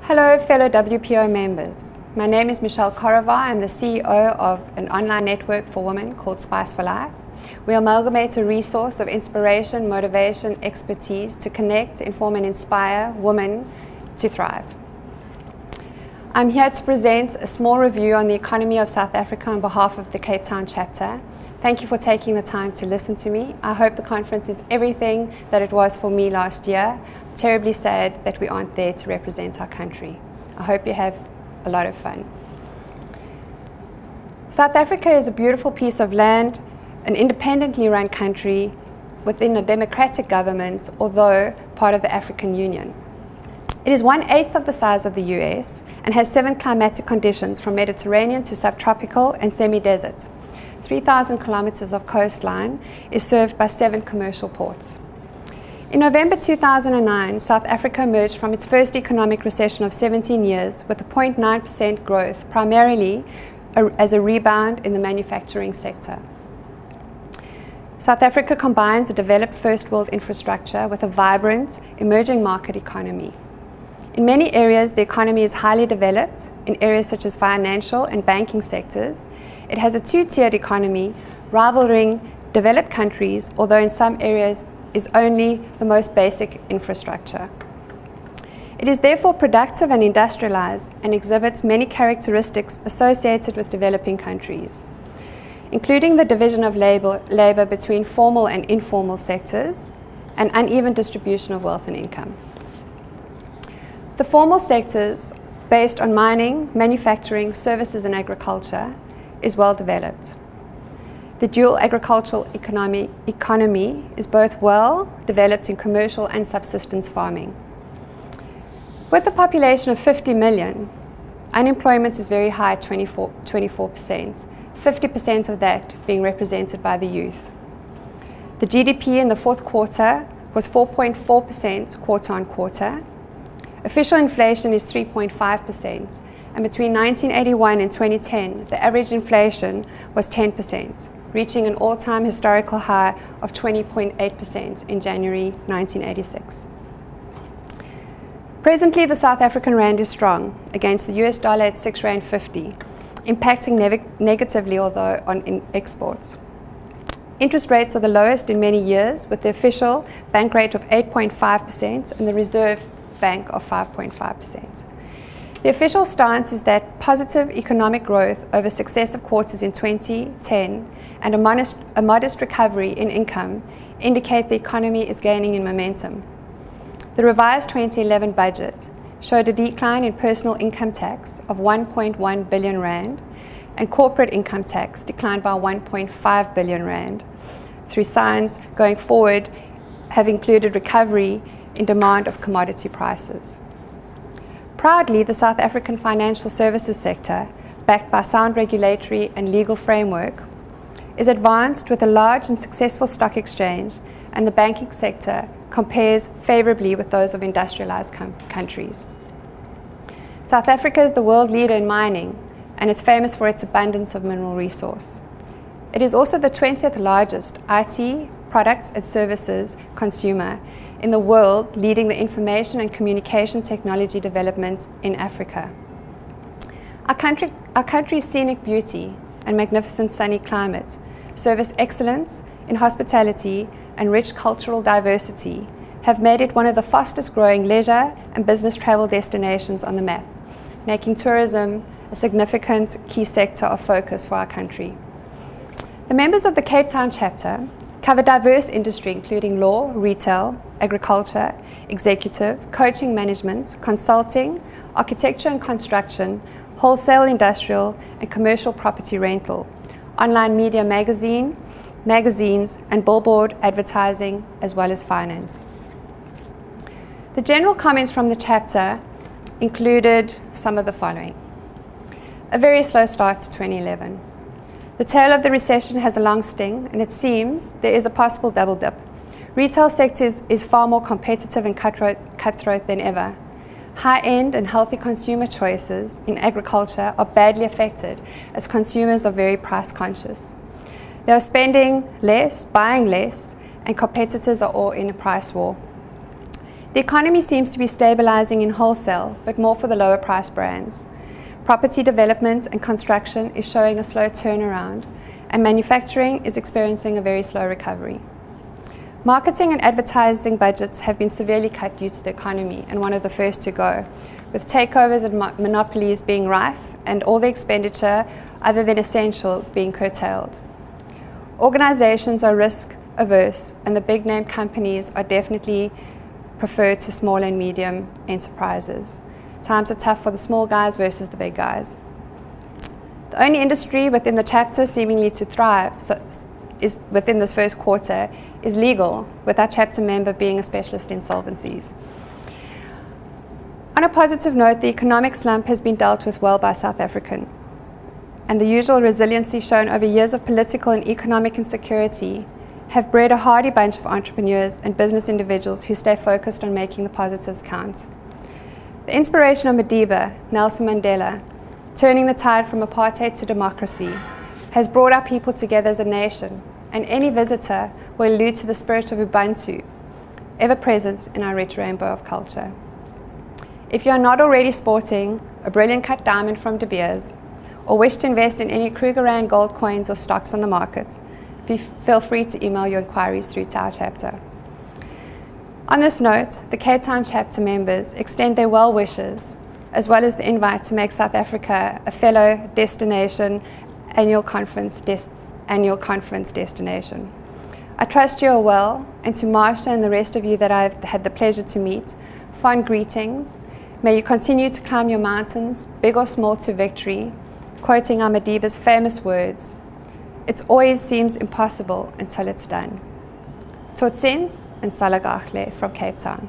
Hello fellow WPO members. My name is Michelle Korovaar. I'm the CEO of an online network for women called Spice for Life. We amalgamate a resource of inspiration, motivation, expertise to connect, inform and inspire women to thrive. I'm here to present a small review on the economy of South Africa on behalf of the Cape Town chapter. Thank you for taking the time to listen to me. I hope the conference is everything that it was for me last year. Terribly sad that we aren't there to represent our country. I hope you have a lot of fun. South Africa is a beautiful piece of land, an independently run country within a democratic government, although part of the African Union. It is 1/8 of the size of the US and has 7 climatic conditions from Mediterranean to subtropical and semi-desert. 3,000 kilometers of coastline is served by 7 commercial ports. In November 2009, South Africa emerged from its first economic recession of 17 years with a 0.9% growth, primarily as a rebound in the manufacturing sector. South Africa combines a developed first world infrastructure with a vibrant, emerging market economy. In many areas, the economy is highly developed. In areas such as financial and banking sectors, it has a two-tiered economy, rivaling developed countries, although in some areas is only the most basic infrastructure. It is therefore productive and industrialized and exhibits many characteristics associated with developing countries, including the division of labor between formal and informal sectors and uneven distribution of wealth and income. The formal sectors, based on mining, manufacturing, services and agriculture, is well developed. The dual agricultural economy is both well developed in commercial and subsistence farming. With a population of 50 million, unemployment is very high at 24%, 50% of that being represented by the youth. The GDP in the fourth quarter was 4.4% quarter on quarter. Official inflation is 3.5%, and between 1981 and 2010, the average inflation was 10%. Reaching an all-time historical high of 20.8% in January 1986. Presently, the South African rand is strong against the US dollar at 6.50 rand, impacting negatively although on exports. Interest rates are the lowest in many years, with the official bank rate of 8.5% and the Reserve Bank of 5.5%. The official stance is that positive economic growth over successive quarters in 2010 and a modest recovery in income indicate the economy is gaining in momentum. The revised 2011 budget showed a decline in personal income tax of 1.1 billion rand and corporate income tax declined by 1.5 billion rand, through signs going forward have included recovery in demand of commodity prices. Proudly, the South African financial services sector, backed by sound regulatory and legal framework, is advanced with a large and successful stock exchange, and the banking sector compares favorably with those of industrialized countries. South Africa is the world leader in mining, and it's famous for its abundance of mineral resource. It is also the 20th largest IT products and services consumer in the world, leading the information and communication technology development in Africa. Our country's scenic beauty and magnificent sunny climate, service excellence in hospitality and rich cultural diversity have made it one of the fastest growing leisure and business travel destinations on the map, making tourism a significant key sector of focus for our country. The members of the Cape Town chapter cover diverse industry including law, retail, agriculture, executive, coaching management, consulting, architecture and construction, wholesale industrial and commercial property rental, online media magazines and billboard advertising, as well as finance. The general comments from the chapter included some of the following. A very slow start to 2011. The tail of the recession has a long sting, and it seems there is a possible double dip. Retail sector is far more competitive and cutthroat than ever. High-end and healthy consumer choices in agriculture are badly affected as consumers are very price conscious. They are spending less, buying less, and competitors are all in a price war. The economy seems to be stabilizing in wholesale, but more for the lower price brands. Property development and construction is showing a slow turnaround, and manufacturing is experiencing a very slow recovery. Marketing and advertising budgets have been severely cut due to the economy, and one of the first to go, with takeovers and monopolies being rife and all the expenditure other than essentials being curtailed. Organizations are risk averse, and the big name companies are definitely preferred to small and medium enterprises. Times are tough for the small guys versus the big guys. The only industry within the chapter seemingly to thrive is within this first quarter is legal, with our chapter member being a specialist in insolvencies. On a positive note, the economic slump has been dealt with well by South African, and the usual resiliency shown over years of political and economic insecurity have bred a hardy bunch of entrepreneurs and business individuals who stay focused on making the positives count. The inspiration of Madiba, Nelson Mandela, turning the tide from apartheid to democracy, has brought our people together as a nation, and any visitor will allude to the spirit of Ubuntu, ever present in our rich rainbow of culture. If you are not already sporting a brilliant cut diamond from De Beers, or wish to invest in any Krugerrand gold coins or stocks on the market, feel free to email your inquiries through to our chapter. On this note, the Cape Town chapter members extend their well wishes, as well as the invite to make South Africa a fellow destination annual conference destination. I trust you are well, and to Marsha and the rest of you that I've had the pleasure to meet, fond greetings. May you continue to climb your mountains, big or small, to victory, quoting Madiba's famous words, "It always seems impossible until it's done." Tot ziens and Salagachle from Cape Town.